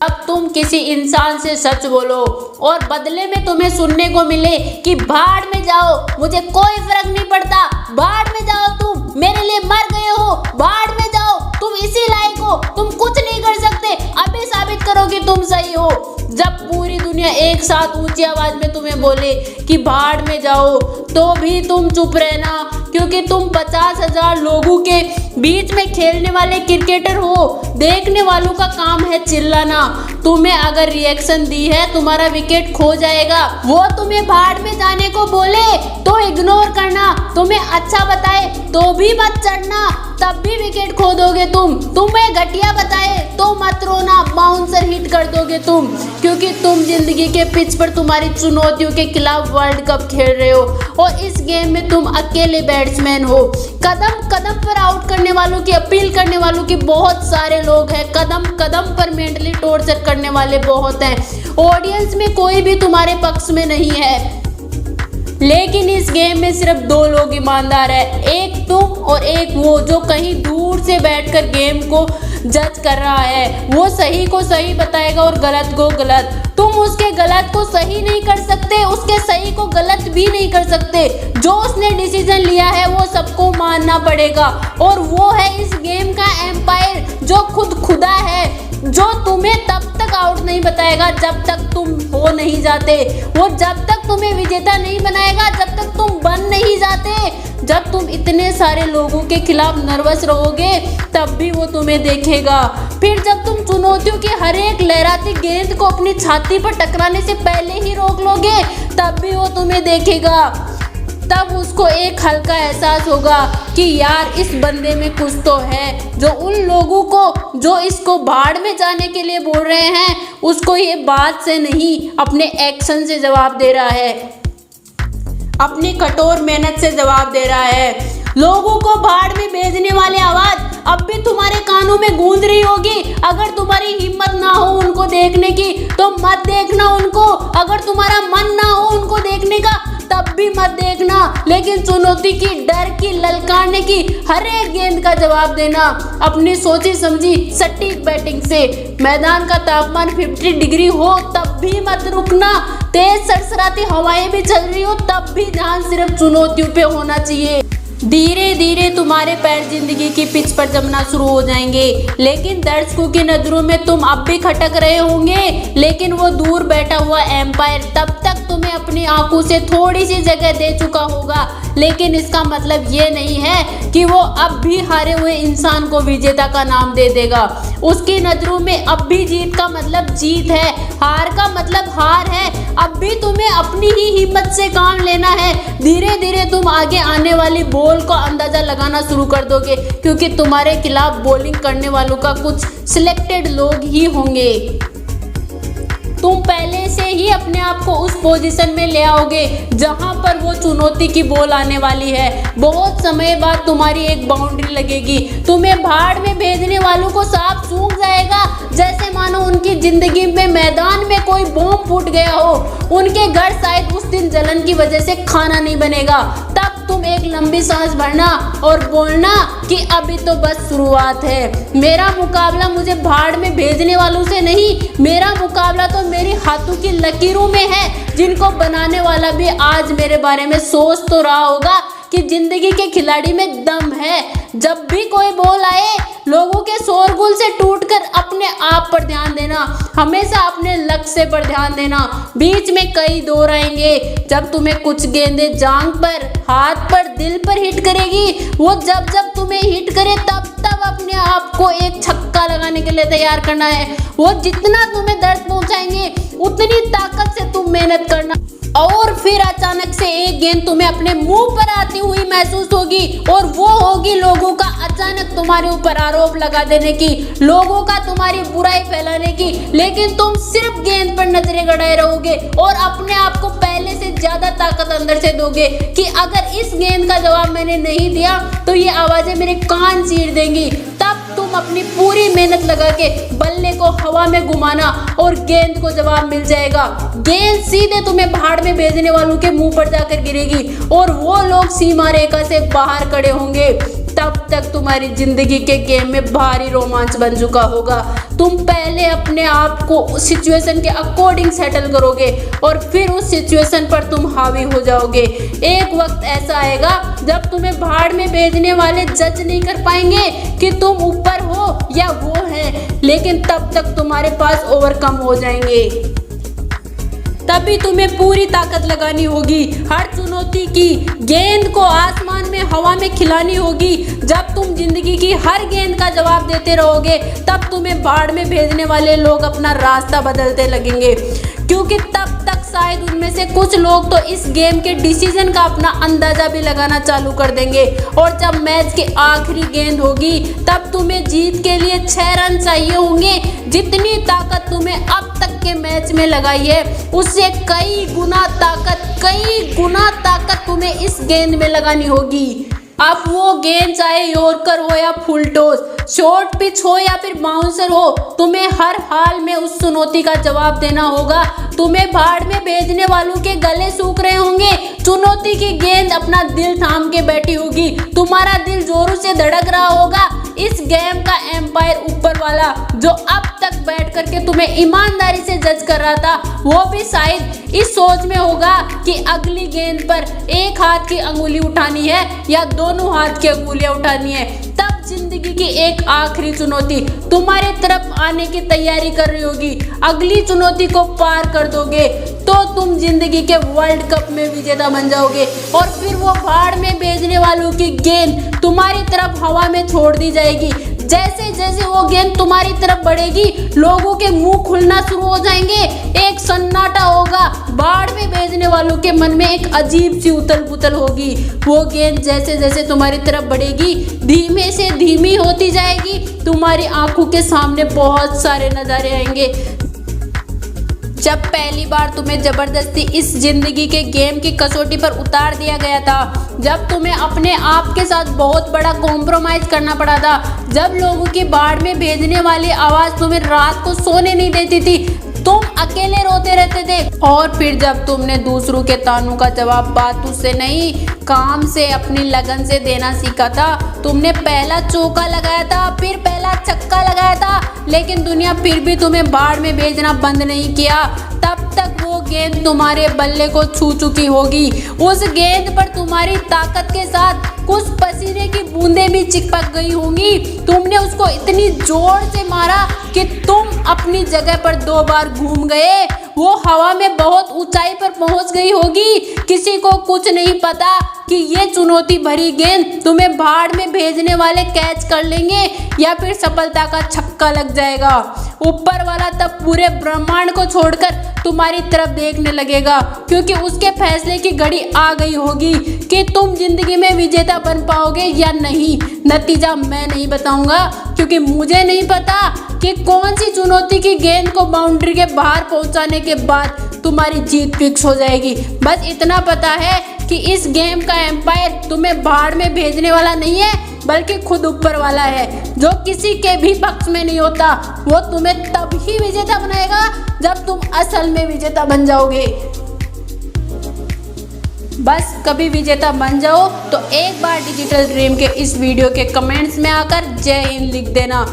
अब तुम किसी इंसान से सच बोलो और बदले में तुम्हें सुनने को मिले कि भाड़ में जाओ, मुझे कोई फर्क नहीं पड़ता, भाड़ में जाओ, तुम मेरे लिए मर गए हो, भाड़ में जाओ, तुम इसी लायक हो, तुम कुछ नहीं कर सकते, अभी साबित करो कि तुम सही हो। जब पूरी दुनिया एक साथ ऊंची आवाज में तुम्हें बोले कि भाड़ में जाओ, तो भी तुम चुप रहना, क्योंकि तुम 50,000 लोगों के बीच में खेलने वाले क्रिकेटर हो। देखने वालों का काम है चिल्लाना। तुम्हें अगर रिएक्शन दी है, तुम्हारा विकेट खो जाएगा। वो तुम्हें भाड़ में जाने को बोले तो इग्नोर करना, तुम्हें अच्छा बताए तो भी मत चढ़ना, तब भी विकेट खो दोगे तुम। तुम्हें घटिया बताए तो मत रोना, बाउंसर हिट कर दोगे तुम, क्योंकि तुम जिंदगी के पिच पर तुम्हारी चुनौतियों के खिलाफ वर्ल्ड कप खेल रहे हो और इस गेम में तुम अकेले बैट्समैन हो। कदम कदम पर आउट करने वालों की, अपील करने वालों की बहुत सारे लोग हैं, कदम कदम पर मेंटली टॉर्चर करने वाले बहुत हैं। ऑडियंस में कोई भी तुम्हारे पक्ष में नहीं है, लेकिन इस गेम में सिर्फ 2 लोग ईमानदार है, एक तुम और एक वो जो कहीं दूर से बैठकर गेम को जज कर रहा है। वो सही को सही बताएगा और गलत को गलत। तुम उसके गलत को सही नहीं कर सकते, उसके सही को गलत भी नहीं कर सकते। जो उसने डिसीजन लिया है वो सबको मानना पड़ेगा, और वो है इस गेम का एम्पायर जो खुद खुदा है, जो तुम्हें तब तक आउट नहीं बताएगा जब तक तुम हो नहीं जाते। वो जब तक तुम्हें विजेता नहीं बनाएगा जब तक तुम बन नहीं जाते। जब तुम इतने सारे लोगों के खिलाफ नर्वस रहोगे तब भी वो तुम्हें देखेगा। फिर जब तुम चुनौतियों की हर एक लहराती गेंद को अपनी छाती पर टकराने से पहले ही रोक लोगे तब भी वो तुम्हें देखेगा। तब उसको एक हल्का एहसास होगा कि यार इस बंदे में कुछ तो है, जो उन लोगों को जो इसको भाड़ में जाने के लिए बोल रहे हैं उसको ये बात से नहीं अपने एक्शन से जवाब दे रहा है, अपनी कठोर मेहनत से जवाब दे रहा है। लोगों को भाड़ में भेजने वाली आवाज अब भी तुम्हारे कानों में गूंज रही होगी। अगर तुम्हारी हिम्मत ना हो उनको देखने की तो मत देखना उनको, अगर तुम्हारा मन ना हो उनको देखने का तब भी मत देखना, लेकिन चुनौती की, डर की, ललकारने की हर एक गेंद का जवाब देना अपनी सोची समझी सटीक बैटिंग से। मैदान का तापमान 50 डिग्री हो तब भी मत रुकना, तेज सरसराती हवाएं भी चल रही हो तब भी ध्यान सिर्फ चुनौतियों पे होना चाहिए। धीरे धीरे तुम्हारे पैर जिंदगी की पिच पर जमना शुरू हो जाएंगे, लेकिन दर्शकों की नजरों में तुम अब भी खटक रहे होंगे, लेकिन वो दूर बैठा हुआ एम्पायर तब तक तुम्हें अपनी आंखों से थोड़ी सी जगह दे चुका होगा। लेकिन इसका मतलब ये नहीं है कि वो अब भी हारे हुए इंसान को विजेता का नाम दे देगा। उसकी नजरों में अब भी जीत का मतलब जीत है, हार का मतलब हार है। अब भी तुम्हें अपनी ही हिम्मत से काम लेना है। धीरे धीरे तुम आगे आने वाली बॉल को अंदाजा लगाना शुरू कर दोगे, क्योंकि तुम्हारे खिलाफ बॉलिंग करने वालों का कुछ सिलेक्टेड लोग ही होंगे। तुम पहले से ही अपने आप को उस पोजीशन में ले आओगे जहां पर वो चुनौती की बॉल आने वाली है। बहुत समय बाद तुम्हारी एक बाउंड्री लगेगी, तुम्हें भाड़ में भेजने वालों को सांप सूंघ जाएगा, जैसे मानो उनकी जिंदगी में मैदान में कोई बम फूट गया हो। उनके घर शायद उस दिन जलन की वजह से खाना नहीं बनेगा। तब तुम एक लंबी सांस भरना और बोलना कि अभी तो बस शुरुआत है। मेरा मुकाबला मुझे भाड़ में भेजने वालों से नहीं, मेरा मुकाबला तो मेरी हाथों की लकीरों में है, जिनको बनाने वाला भी आज मेरे बारे में सोच तो रहा होगा कि जिंदगी के खिलाड़ी में दम है। जब भी कोई बॉल आए लोगों के शोरगुल से टूटकर अपने आप पर ध्यान देना, हमेशा अपने लक्ष्य पर ध्यान देना। बीच में कई दौर आएंगे जब तुम्हें कुछ गेंदें जांघ पर, हाथ पर, दिल पर हिट करेगी। वो जब जब तुम्हें हिट करे तब तब अपने आप को एक छक्का लगाने के लिए तैयार करना है। वो जितना तुम्हें दर्द पहुंचाएंगे उतनी ताकत से तुम मेहनत करना, और फिर अचानक से एक गेंद तुम्हें अपने मुंह पर आती हुई महसूस होगी, और वो होगी लोगों का अचानक तुम्हारे ऊपर आरोप लगा देने की, लोगों का तुम्हारी बुराई फैलाने की। लेकिन तुम सिर्फ गेंद पर नजरें गड़ाए रहोगे और अपने आप को पहले से ज्यादा ताकत अंदर से दोगे कि अगर इस गेंद का जवाब मैंने नहीं दिया तो ये आवाजें मेरे कान चीर देंगी। तब तुम अपनी पूरी मेहनत लगा के बल्ले को हवा में घुमाना और गेंद को जवाब मिल जाएगा। गेंद सीधे तुम्हें भाड़ में भेजने वालों के मुंह पर जाकर गिरेगी और वो लोग सीमा रेखा से बाहर खड़े होंगे। तब तक तुम्हारी जिंदगी के गेम में भारी रोमांच बन चुका होगा। तुम पहले अपने आप को सिचुएशन के अकॉर्डिंग सेटल करोगे और फिर उस सिचुएशन पर तुम हावी हो जाओगे। एक वक्त ऐसा आएगा जब तुम्हें भाड़ में भेजने वाले जज नहीं कर पाएंगे कि तुम ऊपर हो या वो है, लेकिन तब तक तुम्हारे पास ओवरकम हो जाएंगे। तभी तुम्हें पूरी ताकत लगानी होगी, हर चुनौती की गेंद को आसमान में हवा में खिलानी होगी। जब तुम जिंदगी की हर गेंद का जवाब देते रहोगे तब तुम्हें भाड़ में भेजने वाले लोग अपना रास्ता बदलते लगेंगे, क्योंकि तब तक शायद उनमें से कुछ लोग तो इस गेम के डिसीजन का अपना अंदाजा भी लगाना चालू कर देंगे। और जब मैच की आखिरी गेंद होगी तब तुम्हें जीत के लिए 6 रन चाहिए होंगे। जितनी ताकत तुम्हें अब तक के मैच में लगाई है उससे कई गुना ताकत तुम्हें इस गेंद में लगानी होगी। अब वो गेंद चाहे यॉर्कर हो या फुल टॉस, शॉर्ट पिच हो या फिर बाउंसर हो, तुम्हें हर हाल में उस चुनौती का जवाब देना होगा। तुम्हें भाड़ में भेजने वालों के गले सूख रहे होंगे, चुनौती की गेंद अपना दिल थाम के बैठी होगी, तुम्हारा दिल जोरों से धड़क रहा होगा। इस गेम का एम्पायर ऊपर वाला जो अब तक बैठ करके तुम्हें ईमानदारी से जज कर रहा था, वो भी शायद इस सोच में होगा कि अगली गेंद पर एक हाथ की अंगुली उठानी है या दोनों हाथ की अंगुलियां उठानी है। तब जिंदगी की एक आखिरी चुनौती तुम्हारी तरफ आने की तैयारी कर रही होगी। अगली चुनौती को पार कर दोगे तो तुम जिंदगी के वर्ल्ड कप में विजेता बन जाओगे और फिर वो भाड़ में भेजने वालों की गेंद तुम्हारी तरफ हवा में छोड़ दी जाएगी। जैसे जैसे वो गेंद तुम्हारी तरफ बढ़ेगी लोगों के मुंह खुलना शुरू हो जाएंगे, एक सन्नाटा होगा, भाड़ में भेजने वालों के मन में एक अजीब सी उथल पुथल होगी। वो गेंद जैसे जैसे तुम्हारी तरफ बढ़ेगी धीमे से धीमी होती जाएगी, तुम्हारी आंखों के सामने बहुत सारे नज़ारे आएंगे। जब पहली बार तुम्हें जबरदस्ती इस जिंदगी के गेम की कसौटी पर उतार दिया गया था, जब तुम्हें अपने आप के साथ बहुत बड़ा कॉम्प्रोमाइज करना पड़ा था, जब लोगों की भाड़ में भेजने वाली आवाज़ तुम्हें रात को सोने नहीं देती थी, तुम अकेले रोते रहते थे, और फिर जब तुमने दूसरों के तानों का जवाब बातों से नहीं काम से अपनी लगन से देना सीखा था, तुमने पहला चौका लगाया था, फिर पहला छक्का लगाया था, लेकिन दुनिया फिर भी तुम्हें भाड़ में भेजना बंद नहीं किया। तब तक वो गेंद तुम्हारे बल्ले को छू चुकी होगी। उस गेंद पर तुम्हारी ताकत के साथ कुछ पसीने की बूंदें भी चिपक गई होंगी। तुमने उसको इतनी जोर से मारा कि तुम अपनी जगह पर 2 बार घूम गए। वो हवा में बहुत ऊंचाई पर पहुंच गई होगी। किसी को कुछ नहीं पता कि ये चुनौती भरी गेंद तुम्हें भाड़ में भेजने वाले कैच कर लेंगे या फिर सफलता का छक्का लग जाएगा। ऊपर वाला तब पूरे ब्रह्मांड को छोड़कर तुम्हारी तरफ देखने लगेगा, क्योंकि उसके फैसले की घड़ी आ गई होगी कि तुम जिंदगी में विजेता बन पाओगे या नहीं। नतीजा मैं नहीं बताऊंगा, क्योंकि मुझे नहीं पता कि कौन सी चुनौती की गेंद को बाउंड्री के बाहर पहुंचाने के बाद तुम्हारी जीत फिक्स हो जाएगी। बस इतना पता है कि इस गेम का एम्पायर तुम्हें भाड़ में भेजने वाला नहीं है, बल्कि खुद ऊपर वाला है, जो किसी के भी पक्ष में नहीं होता। वो तुम्हें तब ही विजेता बनाएगा जब तुम असल में विजेता बन जाओगे। बस कभी विजेता बन जाओ तो एक बार डिजिटल ड्रीम के इस वीडियो के कमेंट्स में आकर जय हिंद लिख देना।